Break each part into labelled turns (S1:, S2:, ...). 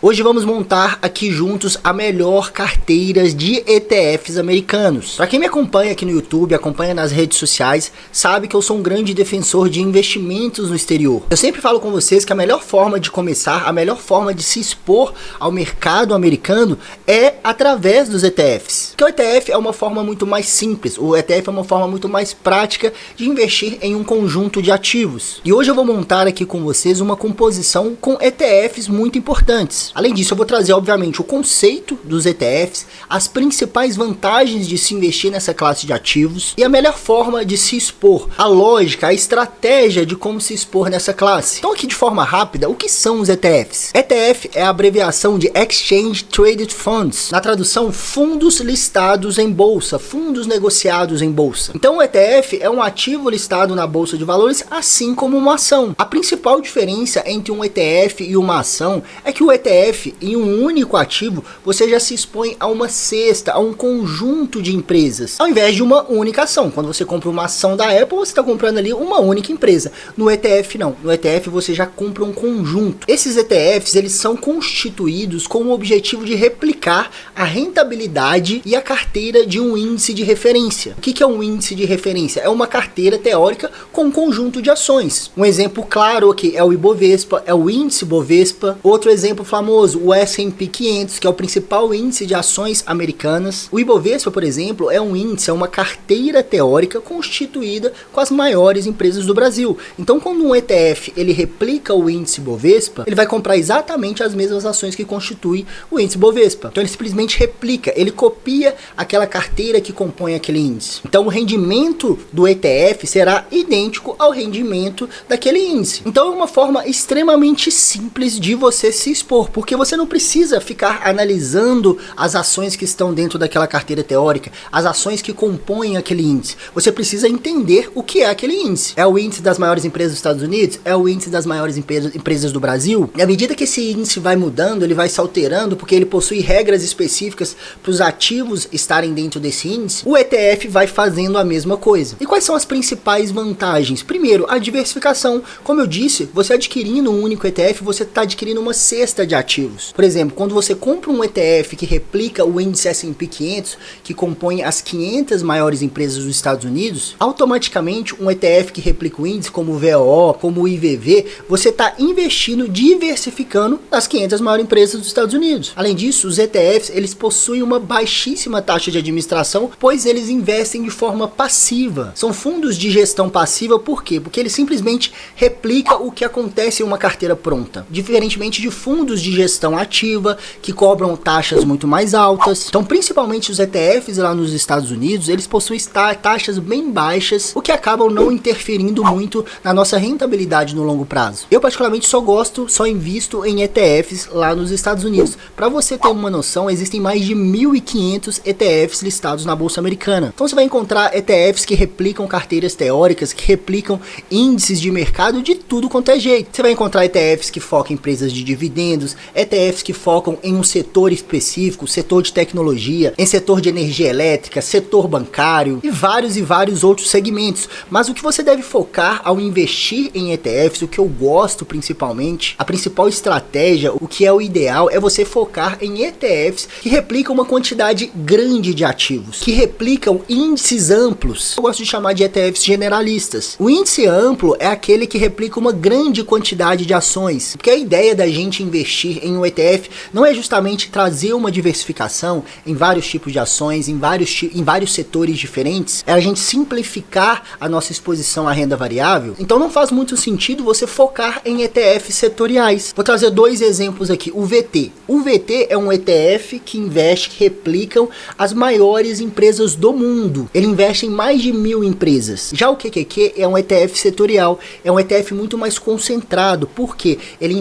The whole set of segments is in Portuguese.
S1: Hoje vamos montar aqui juntos a melhor carteira de ETFs americanos. Para quem me acompanha aqui no YouTube, acompanha nas redes sociais, sabe que eu sou um grande defensor de investimentos no exterior. Eu sempre falo com vocês que a melhor forma de começar, a melhor forma de se expor ao mercado americano é através dos ETFs. Porque o ETF é uma forma muito mais simples, o ETF é uma forma muito mais prática de investir em um conjunto de ativos. E hoje eu vou montar aqui com vocês uma composição com ETFs muito importantes. Além disso, eu vou trazer, obviamente, o conceito dos ETFs, as principais vantagens de se investir nessa classe de ativos e a melhor forma de se expor, a lógica, a estratégia de como se expor nessa classe. Então, aqui de forma rápida, o que são os ETFs? ETF é a abreviação de Exchange Traded Funds, na tradução, fundos listados em bolsa, fundos negociados em bolsa. Então, o ETF é um ativo listado na bolsa de valores, assim como uma ação. A principal diferença entre um ETF e uma ação é que o ETF, em um único ativo, você já se expõe a uma cesta, a um conjunto de empresas, ao invés de uma única ação. Quando você compra uma ação da Apple, você está comprando ali uma única empresa. No ETF não, no ETF você já compra um conjunto. Esses ETFs, eles são constituídos com o objetivo de replicar a rentabilidade e a carteira de um índice de referência. O que é um índice de referência? É uma carteira teórica com um conjunto de ações. Um exemplo claro aqui é o Ibovespa, é o índice Bovespa. Outro exemplo famoso, o S&P 500, que é o principal índice de ações americanas. O Ibovespa, por exemplo, é um índice, é uma carteira teórica constituída com as maiores empresas do Brasil. Então, quando um ETF ele replica o índice Bovespa, ele vai comprar exatamente as mesmas ações que constituem o índice Bovespa. Então, ele simplesmente replica, ele copia aquela carteira que compõe aquele índice. Então, o rendimento do ETF será idêntico ao rendimento daquele índice. Então, é uma forma extremamente simples de você se expor, porque você não precisa ficar analisando as ações que estão dentro daquela carteira teórica, as ações que compõem aquele índice. Você precisa entender o que é aquele índice. É o índice das maiores empresas dos Estados Unidos? É o índice das maiores empresas do Brasil? E à medida que esse índice vai mudando, ele vai se alterando, porque ele possui regras específicas para os ativos estarem dentro desse índice, o ETF vai fazendo a mesma coisa. E quais são as principais vantagens? Primeiro, a diversificação. Como eu disse, você adquirindo um único ETF, você está adquirindo uma cesta de ativos. Por exemplo, quando você compra um ETF que replica o índice S&P 500, que compõe as 500 maiores empresas dos Estados Unidos, automaticamente um ETF que replica o índice, como o VOO, como o IVV, você está investindo, diversificando as 500 maiores empresas dos Estados Unidos. Além disso, os ETFs, eles possuem uma baixíssima taxa de administração, pois eles investem de forma passiva. São fundos de gestão passiva, por quê? Porque ele simplesmente replica o que acontece em uma carteira pronta, diferentemente de fundos de gestão ativa, que cobram taxas muito mais altas. Então, principalmente os ETFs lá nos Estados Unidos, eles possuem taxas bem baixas, o que acabam não interferindo muito na nossa rentabilidade no longo prazo. Eu, particularmente, só invisto em ETFs lá nos Estados Unidos. Para você ter uma noção, existem mais de 1.500 ETFs listados na Bolsa Americana. Então, você vai encontrar ETFs que replicam carteiras teóricas, que replicam índices de mercado de tudo quanto é jeito. Você vai encontrar ETFs que focam em empresas de dividendos, ETFs que focam em um setor específico, setor de tecnologia, em setor de energia elétrica, setor bancário e vários outros segmentos. Mas o que você deve focar ao investir em ETFs, o que eu gosto principalmente, a principal estratégia, o que é o ideal, é você focar em ETFs que replicam uma quantidade grande de ativos, que replicam índices amplos. Eu gosto de chamar de ETFs generalistas. O índice amplo é aquele que replica uma grande quantidade de ações, porque a ideia da gente investir em um ETF não é justamente trazer uma diversificação em vários tipos de ações, em vários setores diferentes, é a gente simplificar a nossa exposição à renda variável. Então não faz muito sentido você focar em ETFs setoriais. Vou trazer dois exemplos aqui. O VT. O VT é um ETF que investe, que replicam as maiores empresas do mundo. Ele investe em mais de 1.000 empresas. Já o QQQ é um ETF setorial, é um ETF muito mais concentrado. Por quê? Ele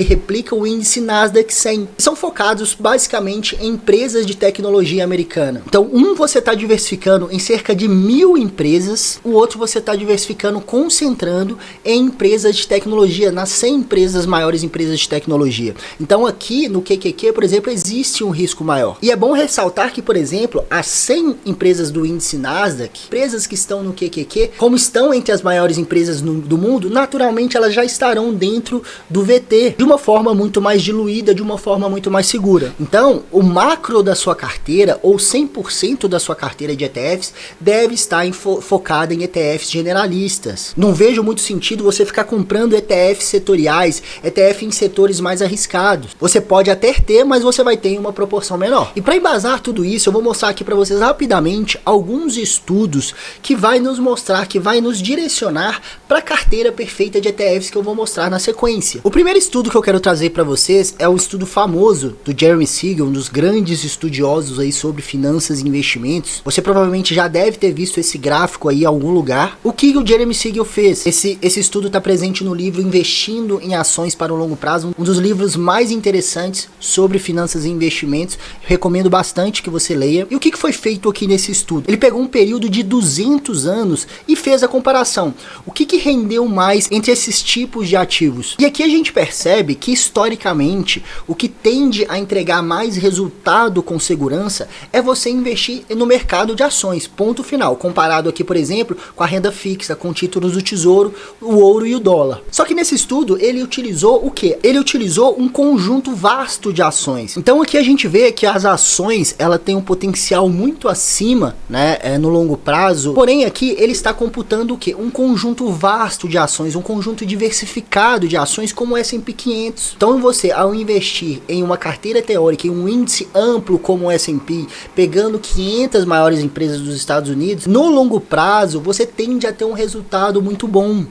S1: replica o índice Nasdaq 100. São focados basicamente em empresas de tecnologia americana. Então, você está diversificando em cerca de 1.000 empresas, o outro você está diversificando, concentrando em empresas de tecnologia, nas 100 maiores empresas de tecnologia. Então, aqui no QQQ, por exemplo, existe um risco maior. E é bom ressaltar que, por exemplo, as 100 empresas do índice Nasdaq, empresas que estão no QQQ, como estão entre as maiores empresas do mundo, naturalmente elas já estarão dentro do VT, de uma forma muito mais diluída, de uma forma muito mais segura. Então, o macro da sua carteira, ou 100% da sua carteira de ETFs, deve estar focada em ETFs generalistas. Não vejo muito sentido você ficar comprando ETFs setoriais, ETF em setores mais arriscados. Você pode até ter, mas você vai ter em uma proporção menor. E para embasar tudo isso, eu vou mostrar aqui para vocês rapidamente alguns estudos que vai nos mostrar, que vai nos direcionar para a carteira perfeita de ETFs que eu vou mostrar na sequência. O primeiro estudo que eu quero trazer para vocês é um estudo famoso do Jeremy Siegel, um dos grandes estudiosos aí sobre finanças e investimentos. Você provavelmente já deve ter visto esse gráfico aí em algum lugar. O que o Jeremy Siegel fez? Esse estudo está presente no livro Investindo em Ações para o Longo Prazo, um dos livros mais interessantes sobre finanças e investimentos. Recomendo bastante que você leia. E o que foi feito aqui nesse estudo? Ele pegou um período de 200 anos e fez a comparação. O que rendeu mais entre esses tipos de ativos? E aqui a gente percebe que historicamente o que tende a entregar mais resultado com segurança é você investir no mercado de ações, ponto final, comparado aqui, por exemplo, com a renda fixa, com títulos do tesouro, o ouro e o dólar. Só que nesse estudo ele utilizou o quê? Ele utilizou um conjunto vasto de ações. Então aqui a gente vê que as ações, ela tem um potencial muito acima, né, no longo prazo, porém aqui ele está computando o quê? Um conjunto vasto de ações, um conjunto diversificado de ações como o S&P 500. Então você, ao investir em uma carteira teórica, em um índice amplo como o S&P, pegando 500 maiores empresas dos Estados Unidos, no longo prazo você tende a ter um resultado muito bom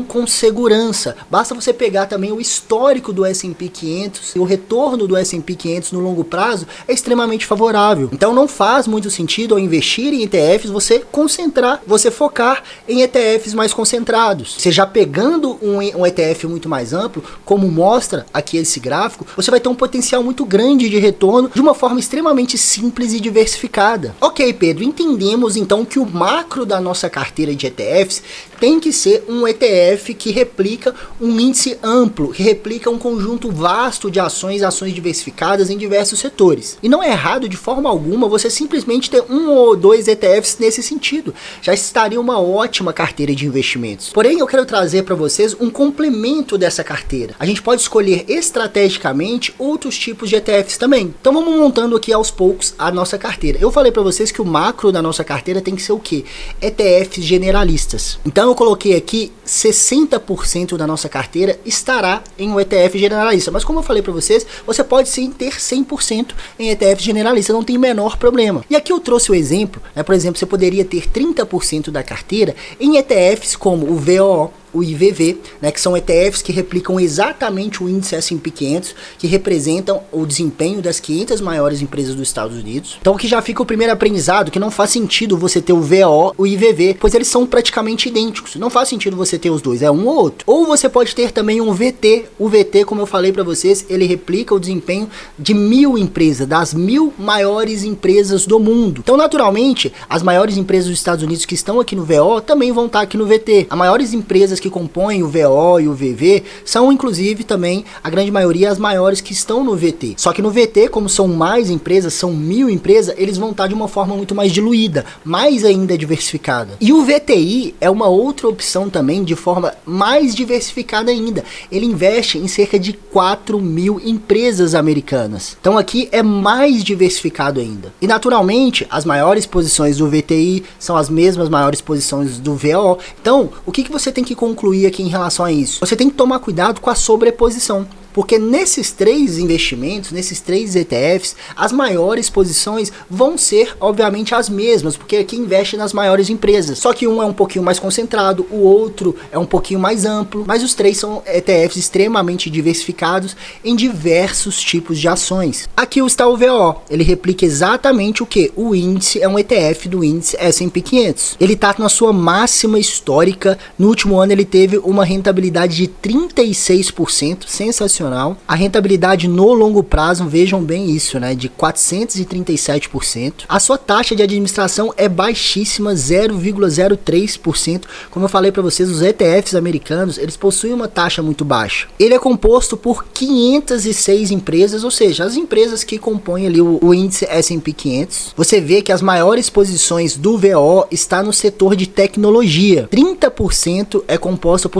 S1: com segurança. Basta você pegar também o histórico do S&P 500 e o retorno do S&P 500 no longo prazo é extremamente favorável. Então não faz muito sentido ao investir em ETFs você focar em ETFs mais concentrados. Você já pegando um ETF muito mais amplo, como mostra aqui esse gráfico, você vai ter um potencial muito grande de retorno de uma forma extremamente simples e diversificada. Ok, Pedro, entendemos então que o macro da nossa carteira de ETFs tem que ser um ETF que replica um índice amplo, que replica um conjunto vasto de ações diversificadas em diversos setores. E não é errado de forma alguma você simplesmente ter um ou dois ETFs nesse sentido. Já estaria uma ótima carteira de investimentos. Porém, eu quero trazer para vocês um complemento dessa carteira. A gente pode escolher estrategicamente outros tipos de ETFs também. Então vamos montando aqui aos poucos a nossa carteira. Eu falei para vocês que o macro da nossa carteira tem que ser o quê? ETFs generalistas. Então eu coloquei aqui 60% da nossa carteira estará em um ETF generalista. Mas como eu falei para vocês, você pode sim ter 100% em ETF generalista, não tem o menor problema. E aqui eu trouxe o exemplo, né? Por exemplo, você poderia ter 30% da carteira em ETFs como o VOO, o IVV, né, que são ETFs que replicam exatamente o índice S&P 500, que representam o desempenho das 500 maiores empresas dos Estados Unidos. Então aqui já fica o primeiro aprendizado, que não faz sentido você ter o VO, o IVV, pois eles são praticamente idênticos. Não faz sentido você ter os dois, é um ou outro. Ou você pode ter também um VT. O VT, como eu falei para vocês, ele replica o desempenho de 1000 empresas, das 1000 maiores empresas do mundo. Então, naturalmente, as maiores empresas dos Estados Unidos que estão aqui no VO também vão estar aqui no VT. As maiores empresas que compõem o VO e o VV são inclusive também a grande maioria as maiores que estão no VT. Só que no VT, como são mais empresas, são 1000 empresas, eles vão estar de uma forma muito mais diluída, mais ainda diversificada. E o VTI é uma outra opção também de forma mais diversificada ainda. Ele investe em cerca de 4.000 empresas americanas. Então aqui é mais diversificado ainda. E naturalmente, as maiores posições do VTI são as mesmas maiores posições do VO. Então, o que você tem que concluir aqui em relação a isso? Você tem que tomar cuidado com a sobreposição. Porque nesses três investimentos, nesses três ETFs, as maiores posições vão ser, obviamente, as mesmas, porque aqui investe nas maiores empresas. Só que um é um pouquinho mais concentrado, o outro é um pouquinho mais amplo, mas os três são ETFs extremamente diversificados em diversos tipos de ações. Aqui está o VO, ele replica exatamente o que? O índice é um ETF do índice S&P 500. Ele está na sua máxima histórica, no último ano ele teve uma rentabilidade de 36%, sensacional. A rentabilidade no longo prazo, vejam bem isso, né, de 437%. A sua taxa de administração é baixíssima, 0,03%. Como eu falei para vocês, os ETFs americanos, eles possuem uma taxa muito baixa. Ele é composto por 506 empresas, ou seja, as empresas que compõem ali o índice S&P 500. Você vê que as maiores posições do VO está no setor de tecnologia. 30% é composto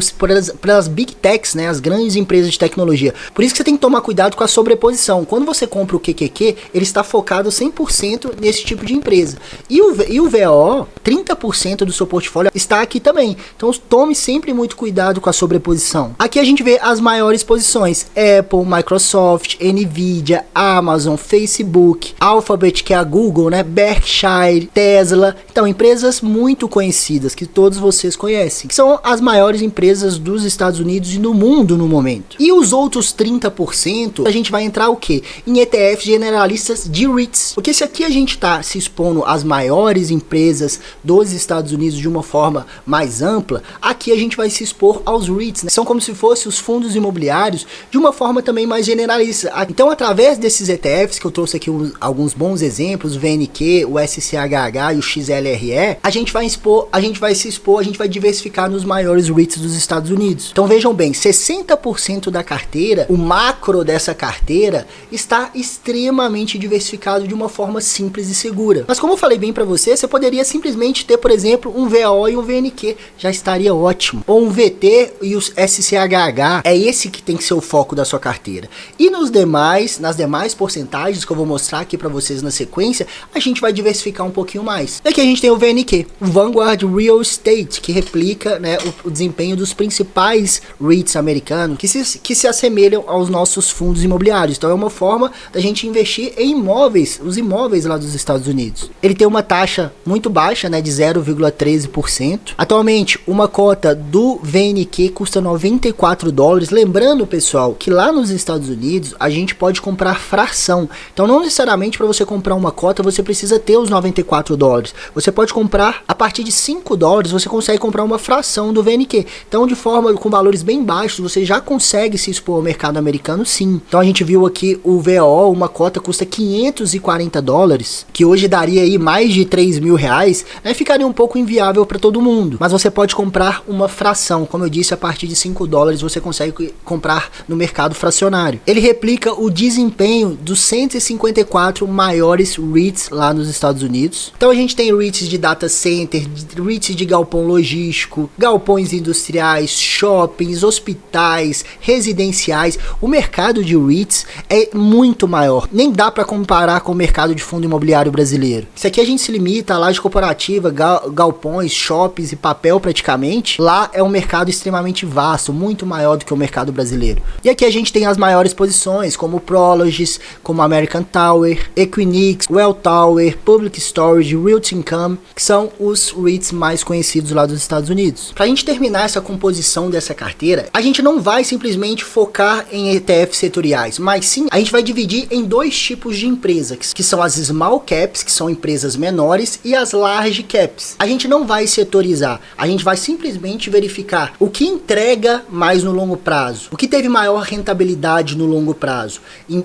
S1: pelas Big Techs, né, as grandes empresas de tecnologia. dia. Por isso que você tem que tomar cuidado com a sobreposição. Quando você compra o QQQ, ele está focado 100% nesse tipo de empresa. E o VO, 30% do seu portfólio está aqui também. Então tome sempre muito cuidado com a sobreposição. Aqui a gente vê as maiores posições: Apple, Microsoft, Nvidia, Amazon, Facebook, Alphabet, que é a Google, né? Berkshire, Tesla. Então, empresas muito conhecidas, que todos vocês conhecem, que são as maiores empresas dos Estados Unidos e no mundo no momento. E os outros 30%, a gente vai entrar o quê? Em ETFs generalistas de REITs. Porque se aqui a gente está se expondo às maiores empresas dos Estados Unidos de uma forma mais ampla, aqui a gente vai se expor aos REITs, né? São como se fossem os fundos imobiliários de uma forma também mais generalista. Então, através desses ETFs, que eu trouxe aqui alguns bons exemplos, o VNQ, o SCHH e o XLRE, a gente vai diversificar nos maiores REITs dos Estados Unidos. Então vejam bem, 60% da carteira, o macro dessa carteira, está extremamente diversificado de uma forma simples e segura. Mas como eu falei bem para você poderia simplesmente ter, por exemplo, um VO e um VNQ, já estaria ótimo. Ou um VT e os SCHH, é esse que tem que ser o foco da sua carteira. E nas demais porcentagens que eu vou mostrar aqui para vocês na sequência, a gente vai diversificar um pouquinho mais. Aqui a gente tem o VNQ, o Vanguard Real Estate, que replica, né, o desempenho dos principais REITs americanos, que se assemelham aos nossos fundos imobiliários. Então é uma forma da gente investir em imóveis, os imóveis lá dos Estados Unidos. Ele tem uma taxa muito baixa, né, de 0,13%. Atualmente, uma cota do VNQ custa $94. Lembrando, pessoal, que lá nos Estados Unidos a gente pode comprar fração. Então não necessariamente para você comprar uma cota você precisa ter os $94. Você pode comprar a partir de $5, você consegue comprar uma fração do VNQ. Então, de forma com valores bem baixos, você já consegue se expor ao mercado americano, sim. Então a gente viu aqui o VO, uma cota custa $540, que hoje daria aí mais de R$3.000, né? Ficaria um pouco inviável para todo mundo. Mas você pode comprar uma fração, como eu disse, a partir de $5 você consegue comprar no mercado fracionário. Ele replica o desempenho dos 154 maiores REITs lá nos Estados Unidos. Então a gente tem REITs de data center, REITs de galpão logístico, galpões industriais, shoppings, hospitais, residenciais. O mercado de REITs é muito maior. Nem dá para comparar com o mercado de fundo imobiliário brasileiro. Isso aqui a gente se limita a laje corporativa, galpões, shoppings e papel praticamente. Lá é um mercado extremamente vasto, muito maior do que o mercado brasileiro. E aqui a gente tem as maiores posições, como o Prologis, como American Tower, Equinix, Welltower, Public Storage, Realty Income, que são os REITs mais conhecidos lá dos Estados Unidos. Para a gente terminar essa composição dessa carteira, a gente não vai simplesmente focar em ETFs setoriais, mas sim a gente vai dividir em dois tipos de empresa, que são as small caps, que são empresas menores, e as large caps. A gente não vai setorizar, a gente vai simplesmente verificar o que entrega mais no longo prazo, o que teve maior rentabilidade no longo prazo,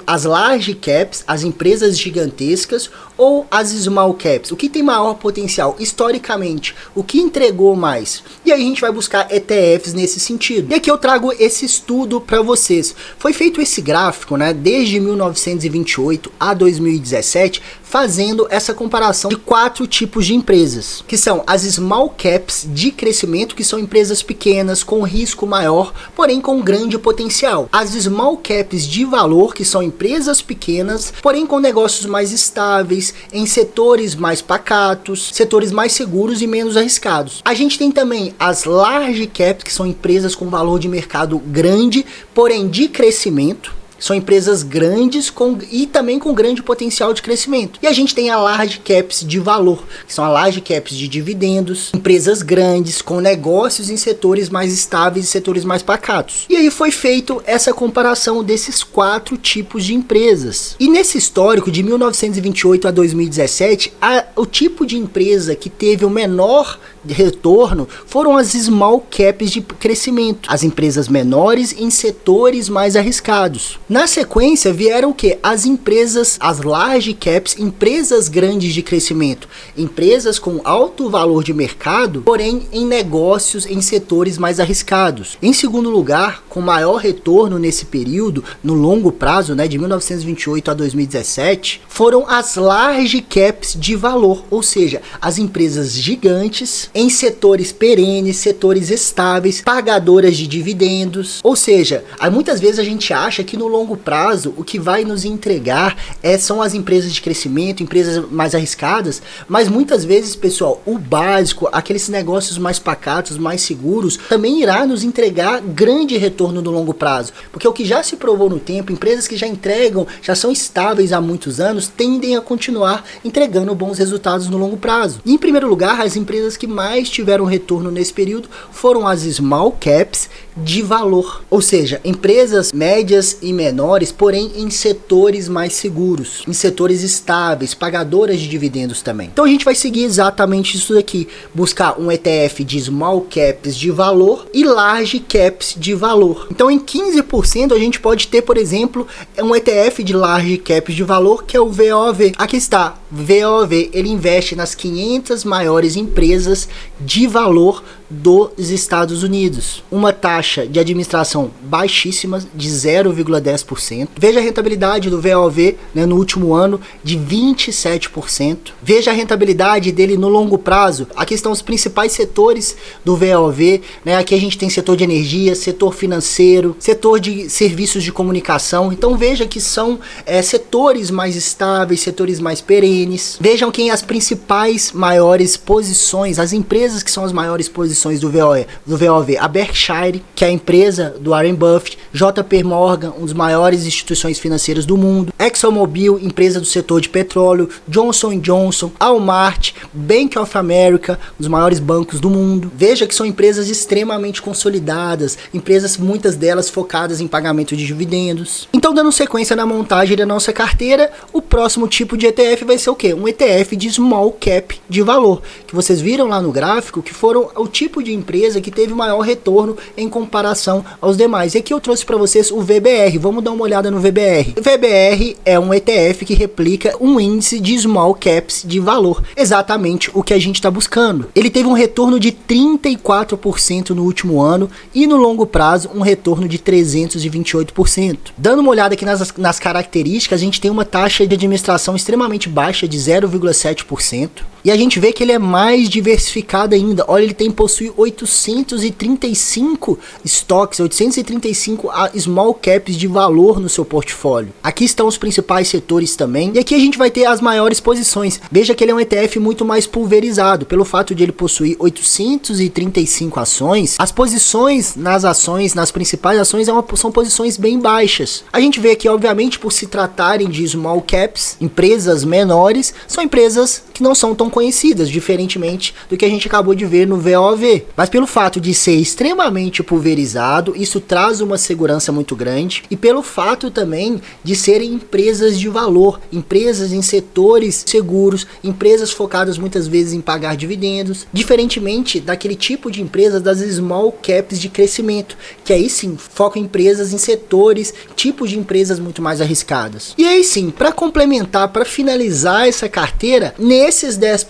S1: as large caps, as empresas gigantescas, ou as small caps, o que tem maior potencial historicamente, o que entregou mais. E aí a gente vai buscar ETFs nesse sentido. E aqui eu trago esse estudo para vocês. Foi feito esse gráfico, né, desde 1928 a 2017, fazendo essa comparação de 4 tipos de empresas, que são as small caps de crescimento, que são empresas pequenas com risco maior, porém com grande potencial. As small caps de valor, que são empresas pequenas, porém com negócios mais estáveis, em setores mais pacatos, setores mais seguros e menos arriscados. A gente tem também as large caps, que são empresas com valor de mercado grande, porém de crescimento. São empresas grandes e também com grande potencial de crescimento. E a gente tem a large caps de valor, que são a large caps de dividendos, empresas grandes com negócios em setores mais estáveis e setores mais pacatos. E aí foi feito essa comparação desses 4 tipos de empresas. E nesse histórico de 1928 a 2017, o tipo de empresa que teve o menor retorno foram as small caps de crescimento, as empresas menores em setores mais arriscados. Na sequência vieram o que? As empresas, as large caps, empresas grandes de crescimento, empresas com alto valor de mercado, porém em negócios em setores mais arriscados. Em segundo lugar, com maior retorno nesse período, no longo prazo, né, de 1928 a 2017, foram as large caps de valor, ou seja, as empresas gigantes em setores perenes, setores estáveis, pagadoras de dividendos. Ou seja, muitas vezes a gente acha que no longo prazo o que vai nos entregar são as empresas de crescimento, empresas mais arriscadas, mas muitas vezes, pessoal, o básico, aqueles negócios mais pacatos, mais seguros, também irá nos entregar grande retorno no longo prazo, porque o que já se provou no tempo, empresas que já entregam, já são estáveis há muitos anos, tendem a continuar entregando bons resultados no longo prazo. E, em primeiro lugar, as empresas que mais tiveram retorno nesse período foram as small caps de valor, ou seja, empresas médias e menores, porém em setores mais seguros, em setores estáveis, pagadoras de dividendos também. Então a gente vai seguir exatamente isso daqui, buscar um ETF de small caps de valor e large caps de valor. Então em 15% a gente pode ter, por exemplo, um ETF de large caps de valor, que é o VOV. Aqui está, VOV, ele investe nas 500 maiores empresas de valor dos Estados Unidos. Uma taxa de administração baixíssima de 0,10%. Veja a rentabilidade do VOV, né, no último ano de 27%. Veja a rentabilidade dele no longo prazo. Aqui estão os principais setores do VOV, né? Aqui a gente tem setor de energia, setor financeiro, setor de serviços de comunicação. Então veja que são setores mais estáveis, setores mais perenes. Vejam quem as principais maiores posições, as empresas que são as maiores posições do VOV, a Berkshire, que é a empresa do Warren Buffett, JP Morgan, uma das maiores instituições financeiras do mundo, ExxonMobil, empresa do setor de petróleo, Johnson & Johnson, Walmart, Bank of America, um dos maiores bancos do mundo. Veja que são empresas extremamente consolidadas, empresas, muitas delas focadas em pagamento de dividendos. Então, dando sequência na montagem da nossa carteira, o próximo tipo de ETF vai ser o quê? Um ETF de small cap de valor, que vocês viram lá no gráfico, que foram o tipo de empresa que teve maior retorno em comparação aos demais. E aqui eu trouxe para vocês o VBR. Vamos dar uma olhada no VBR. O VBR é um ETF que replica um índice de small caps de valor, exatamente o que a gente está buscando. Ele teve um retorno de 34% no último ano e no longo prazo um retorno de 328%. Dando uma olhada aqui nas características, a gente tem uma taxa de administração extremamente baixa de 0,7%. E a gente vê que ele é mais diversificado ainda. Olha, ele possui 835 estoques, 835 small caps de valor no seu portfólio. Aqui estão os principais setores também. E aqui a gente vai ter as maiores posições. Veja que ele é um ETF muito mais pulverizado. Pelo fato de ele possuir 835 ações, as posições nas ações, nas principais ações, são posições bem baixas. A gente vê aqui, obviamente, por se tratarem de small caps, empresas menores, são empresas que não são tão conhecidas, diferentemente do que a gente acabou de ver no VOV. Mas pelo fato de ser extremamente pulverizado, isso traz uma segurança muito grande, e pelo fato também de serem empresas de valor, empresas em setores seguros, empresas focadas muitas vezes em pagar dividendos, diferentemente daquele tipo de empresas das small caps de crescimento, que aí sim focam em empresas em setores, tipos de empresas muito mais arriscadas. E aí sim, para complementar, para finalizar essa carteira, nesses 10%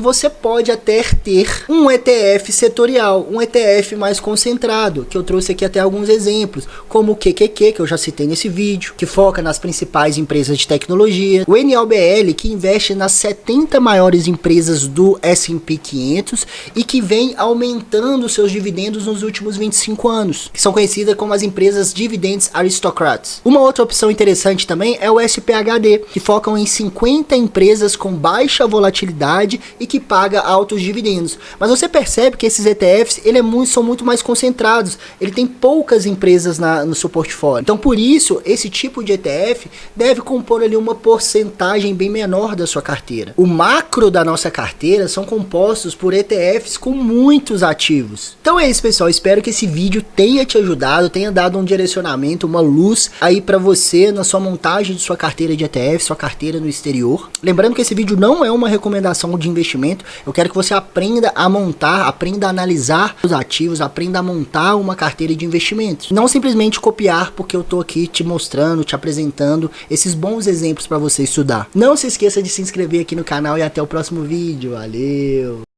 S1: você pode até ter um ETF setorial, um ETF mais concentrado, que eu trouxe aqui até alguns exemplos, como o QQQ, que eu já citei nesse vídeo, que foca nas principais empresas de tecnologia, o NLBL, que investe nas 70 maiores empresas do S&P 500 e que vem aumentando seus dividendos nos últimos 25 anos, que são conhecidas como as empresas Dividends Aristocrats. Uma outra opção interessante também é o SPHD, que focam em 50 empresas com baixa volatilidade e que paga altos dividendos. Mas você percebe que esses ETFs são muito mais concentrados, ele tem poucas empresas no seu portfólio. Então por isso, esse tipo de ETF deve compor ali uma porcentagem bem menor da sua carteira. O macro da nossa carteira são compostos por ETFs com muitos ativos. Então é isso, pessoal, espero que esse vídeo tenha te ajudado, tenha dado um direcionamento, uma luz aí para você na sua montagem de sua carteira de ETF, sua carteira no exterior. Lembrando que esse vídeo não é uma recomendação de investimento, eu quero que você aprenda a montar, aprenda a analisar os ativos, aprenda a montar uma carteira de investimentos. Não simplesmente tente copiar, porque eu tô aqui te mostrando, te apresentando esses bons exemplos para você estudar. Não se esqueça de se inscrever aqui no canal e até o próximo vídeo. Valeu!